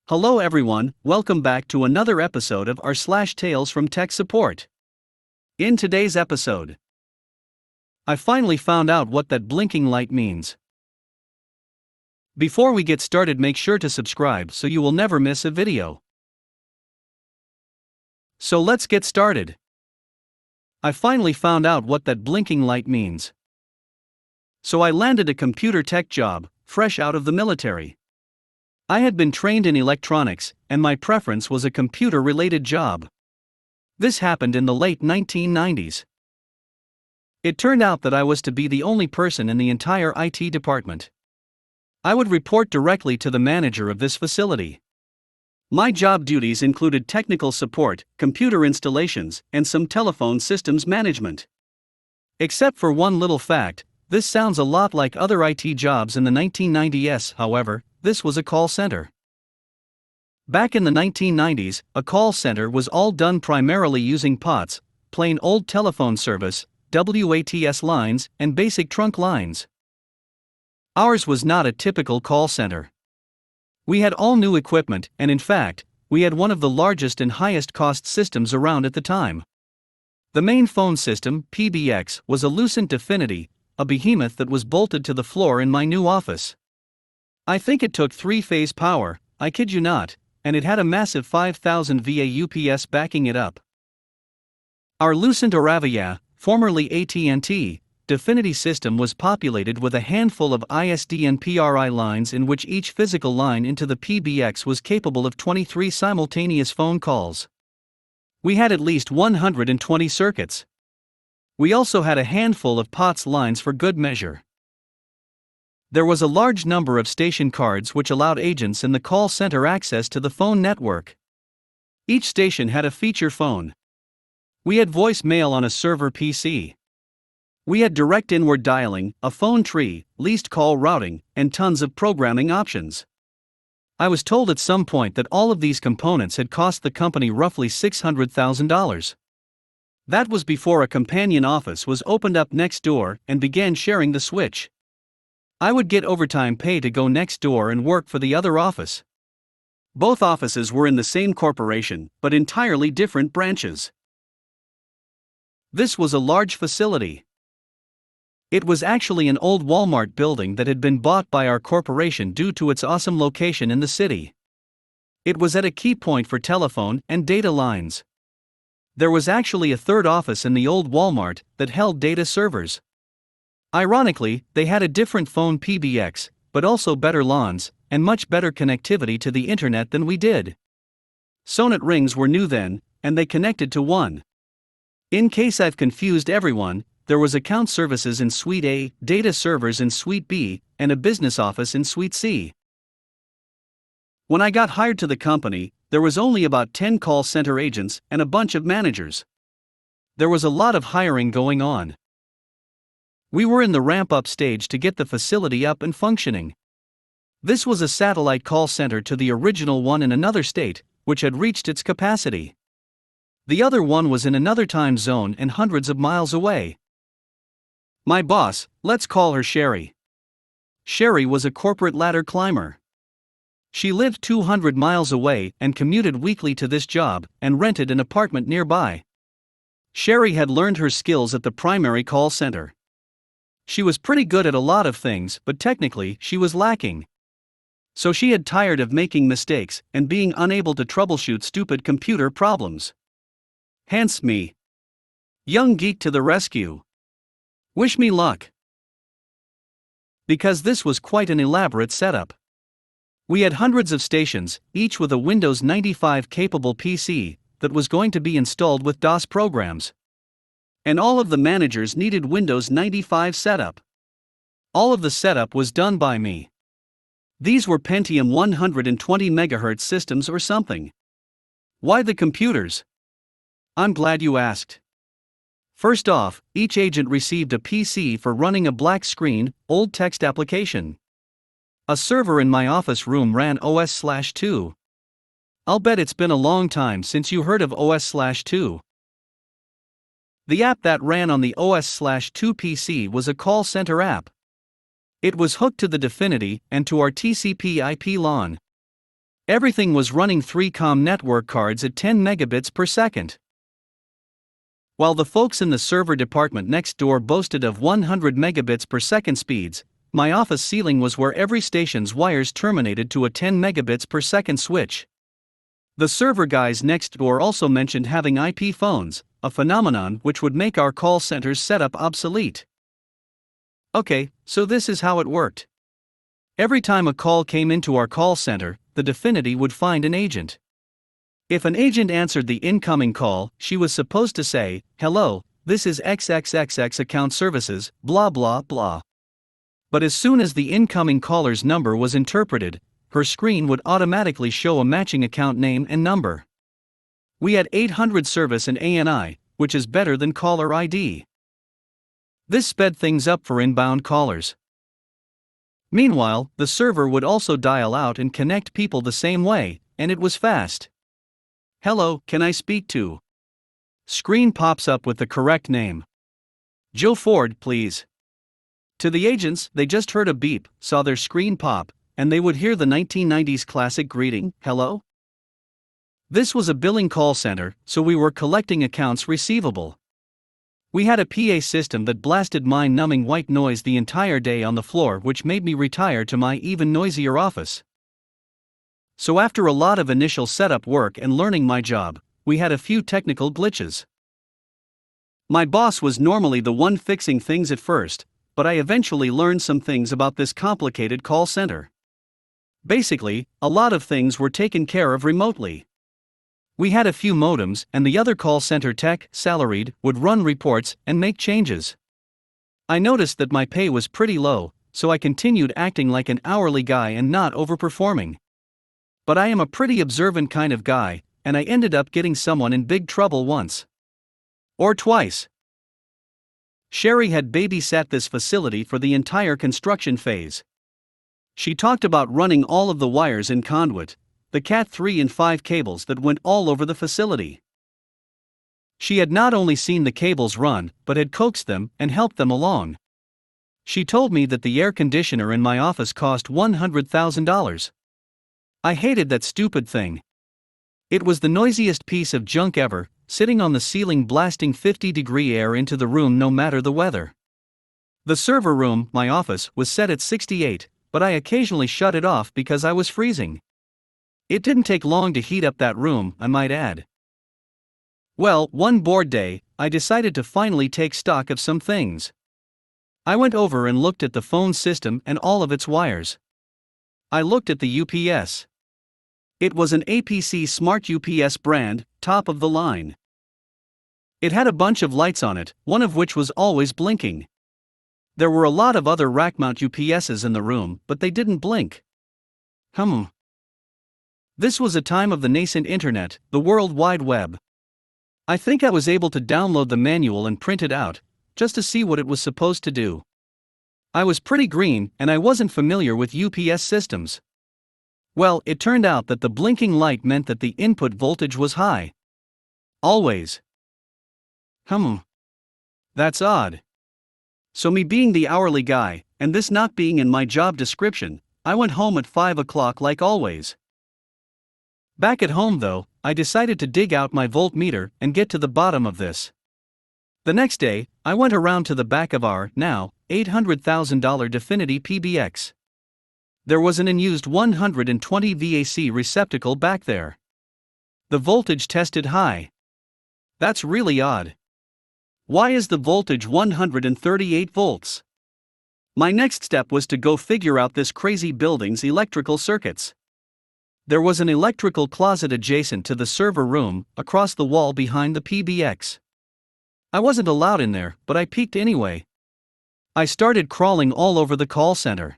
Hello everyone, welcome back to another episode of r/slash Tales from Tech Support. In today's episode, I finally found out what that blinking light means. Before we get started, make sure to subscribe so you will never miss a video. So let's get started. I finally found out what that blinking light means. So I landed a computer tech job, fresh out of the military. I had been trained in electronics, and my preference was a computer-related job. This happened in the late 1990s. It turned out that I was to be the only person in the entire IT department. I would report directly to the manager of this facility. My job duties included technical support, computer installations, and some telephone systems management. Except for one little fact, this sounds a lot like other IT jobs in the 1990s, however, this was a call center. Back in the 1990s, a call center was all done primarily using POTS, plain old telephone service, WATS lines, and basic trunk lines. Ours was not a typical call center. We had all new equipment, and in fact, we had one of the largest and highest cost systems around at the time. The main phone system, PBX, was a Lucent Definity, a behemoth that was bolted to the floor in my new office. I think it took 3-phase power, I kid you not, and it had a massive 5,000 VA UPS backing it up. Our Lucent Oravia, formerly AT&T, Definity system was populated with a handful of ISD and PRI lines in which each physical line into the PBX was capable of 23 simultaneous phone calls. We had at least 120 circuits. We also had a handful of POTS lines for good measure. There was a large number of station cards which allowed agents in the call center access to the phone network. Each station had a feature phone. We had voicemail on a server PC. We had direct inward dialing, a phone tree, leased call routing, and tons of programming options. I was told at some point that all of these components had cost the company roughly $600,000. That was before a companion office was opened up next door and began sharing the switch. I would get overtime pay to go next door and work for the other office. Both offices were in the same corporation, but entirely different branches. This was a large facility. It was actually an old Walmart building that had been bought by our corporation due to its awesome location in the city. It was at a key point for telephone and data lines. There was actually a third office in the old Walmart that held data servers. Ironically, they had a different phone PBX, but also better lawns, and much better connectivity to the internet than we did. Sonet rings were new then, and they connected to one. In case I've confused everyone, there was account services in Suite A, data servers in Suite B, and a business office in Suite C. When I got hired to the company, there was only about 10 call center agents and a bunch of managers. There was a lot of hiring going on. We were in the ramp-up stage to get the facility up and functioning. This was a satellite call center to the original one in another state, which had reached its capacity. The other one was in another time zone and hundreds of miles away. My boss, let's call her Sherry. Sherry was a corporate ladder climber. She lived 200 miles away and commuted weekly to this job and rented an apartment nearby. Sherry had learned her skills at the primary call center. She was pretty good at a lot of things, but technically, she was lacking. So she had tired of making mistakes and being unable to troubleshoot stupid computer problems. Hence me. Young geek to the rescue. Wish me luck. Because this was quite an elaborate setup. We had hundreds of stations, each with a Windows 95 capable PC that was going to be installed with DOS programs. And all of the managers needed Windows 95 setup. All of the setup was done by me. These were Pentium 120 MHz systems or something. Why the computers? I'm glad you asked. First off, each agent received a PC for running a black screen, old text application. A server in my office room ran OS/2. I'll bet it's been a long time since you heard of OS/2. The app that ran on the OS/2 PC was a call center app. It was hooked to the Definity and to our TCP/IP LAN. Everything was running 3Com network cards at 10 megabits per second. While the folks in the server department next door boasted of 100 megabits per second speeds, my office ceiling was where every station's wires terminated to a 10 megabits per second switch. The server guys next door also mentioned having IP phones, a phenomenon which would make our call center's setup obsolete. Okay, so this is how it worked. Every time a call came into our call center, the Definity would find an agent. If an agent answered the incoming call, she was supposed to say, "Hello, this is XXXX account services, blah blah blah." But as soon as the incoming caller's number was interpreted, her screen would automatically show a matching account name and number. We had 800 service and ANI, which is better than caller ID. This sped things up for inbound callers. Meanwhile, the server would also dial out and connect people the same way, and it was fast. "Hello, can I speak to?" Screen pops up with the correct name. "Joe Ford, please." To the agents, they just heard a beep, saw their screen pop, and they would hear the 1990s classic greeting, "Hello?" This was a billing call center, so we were collecting accounts receivable. We had a PA system that blasted mind-numbing white noise the entire day on the floor, which made me retire to my even noisier office. So after a lot of initial setup work and learning my job, we had a few technical glitches. My boss was normally the one fixing things at first, but I eventually learned some things about this complicated call center. Basically, a lot of things were taken care of remotely. We had a few modems, and the other call center tech, salaried, would run reports and make changes. I noticed that my pay was pretty low, so I continued acting like an hourly guy and not overperforming. But I am a pretty observant kind of guy, and I ended up getting someone in big trouble once. Or twice. Sherry had babysat this facility for the entire construction phase. She talked about running all of the wires in conduit, the Cat 3 and 5 cables that went all over the facility. She had not only seen the cables run, but had coaxed them and helped them along. She told me that the air conditioner in my office cost $100,000. I hated that stupid thing. It was the noisiest piece of junk ever, sitting on the ceiling blasting 50-degree air into the room no matter the weather. The server room, my office, was set at 68, but I occasionally shut it off because I was freezing. It didn't take long to heat up that room, I might add. Well, one bored day, I decided to finally take stock of some things. I went over and looked at the phone system and all of its wires. I looked at the UPS. It was an APC Smart UPS brand, top of the line. It had a bunch of lights on it, one of which was always blinking. There were a lot of other rack-mount UPSs in the room, but they didn't blink. This was a time of the nascent internet, the World Wide Web. I think I was able to download the manual and print it out, just to see what it was supposed to do. I was pretty green, and I wasn't familiar with UPS systems. Well, it turned out that the blinking light meant that the input voltage was high. Always. That's odd. So me being the hourly guy, and this not being in my job description, I went home at 5 o'clock like always. Back at home though, I decided to dig out my voltmeter and get to the bottom of this. The next day, I went around to the back of our, now, $800,000 Definity PBX. There was an unused 120 VAC receptacle back there. The voltage tested high. That's really odd. Why is the voltage 138 volts? My next step was to go figure out this crazy building's electrical circuits. There was an electrical closet adjacent to the server room, across the wall behind the PBX. I wasn't allowed in there, but I peeked anyway. I started crawling all over the call center.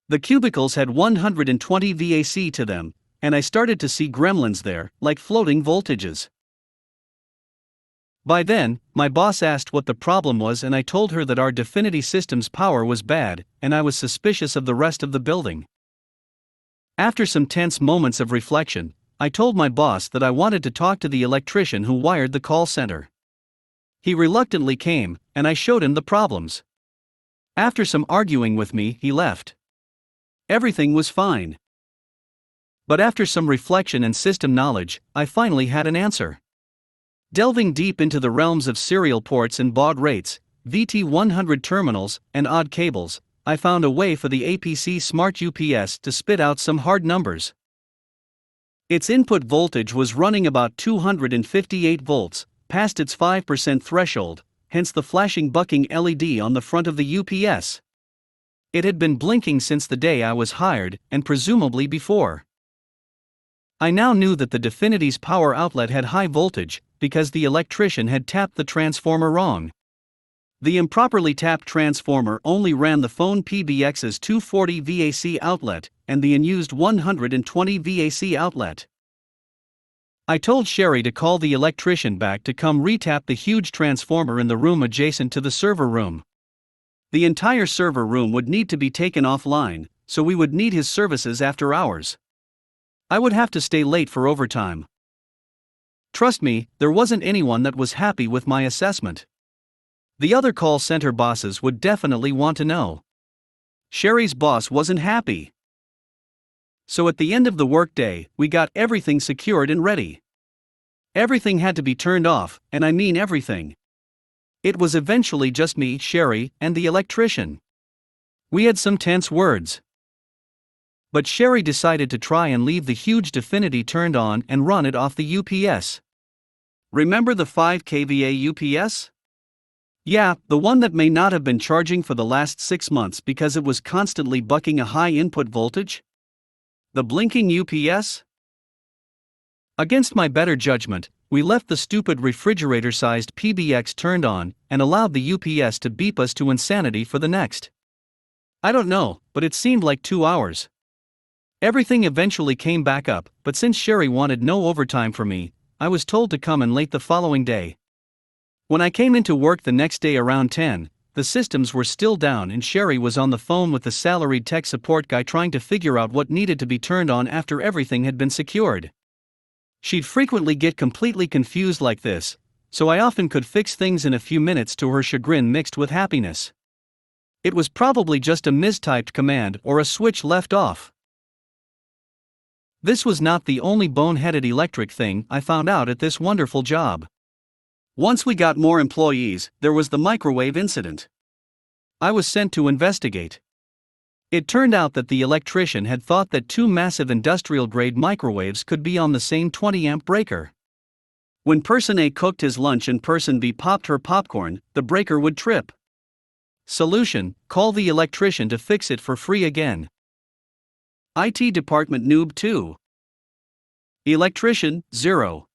The cubicles had 120 VAC to them, and I started to see gremlins there, like floating voltages. By then, my boss asked what the problem was, and I told her that our Definity system's power was bad, and I was suspicious of the rest of the building. After some tense moments of reflection, I told my boss that I wanted to talk to the electrician who wired the call center. He reluctantly came, and I showed him the problems. After some arguing with me, he left. Everything was fine. But after some reflection and system knowledge, I finally had an answer. Delving deep into the realms of serial ports and baud rates, VT100 terminals, and odd cables, I found a way for the APC Smart UPS to spit out some hard numbers. Its input voltage was running about 258 volts, past its 5% threshold, hence the flashing bucking LED on the front of the UPS. It had been blinking since the day I was hired, and presumably before. I now knew that the Definity's power outlet had high voltage, because the electrician had tapped the transformer wrong. The improperly tapped transformer only ran the phone PBX's 240 VAC outlet, and the unused 120 VAC outlet. I told Sherry to call the electrician back to come retap the huge transformer in the room adjacent to the server room. The entire server room would need to be taken offline, so we would need his services after hours. I would have to stay late for overtime. Trust me, there wasn't anyone that was happy with my assessment. The other call center bosses would definitely want to know. Sherry's boss wasn't happy. So at the end of the workday, we got everything secured and ready. Everything had to be turned off, and I mean everything. It was eventually just me, Sherry, and the electrician. We had some tense words. But Sherry decided to try and leave the huge Definity turned on and run it off the UPS. Remember the 5 kVA UPS? Yeah, the one that may not have been charging for the last 6 months because it was constantly bucking a high input voltage? The blinking UPS? Against my better judgment, we left the stupid refrigerator-sized PBX turned on and allowed the UPS to beep us to insanity for the next. I don't know, but it seemed like 2 hours. Everything eventually came back up, but since Sherry wanted no overtime for me, I was told to come in late the following day. When I came into work the next day around 10, the systems were still down and Sherry was on the phone with the salaried tech support guy trying to figure out what needed to be turned on after everything had been secured. She'd frequently get completely confused like this, so I often could fix things in a few minutes to her chagrin mixed with happiness. It was probably just a mistyped command or a switch left off. This was not the only boneheaded electric thing I found out at this wonderful job. Once we got more employees, there was the microwave incident. I was sent to investigate. It turned out that the electrician had thought that 2 massive industrial-grade microwaves could be on the same 20-amp breaker. When person A cooked his lunch and person B popped her popcorn, the breaker would trip. Solution: call the electrician to fix it for free again. IT department noob 2. Electrician, 0.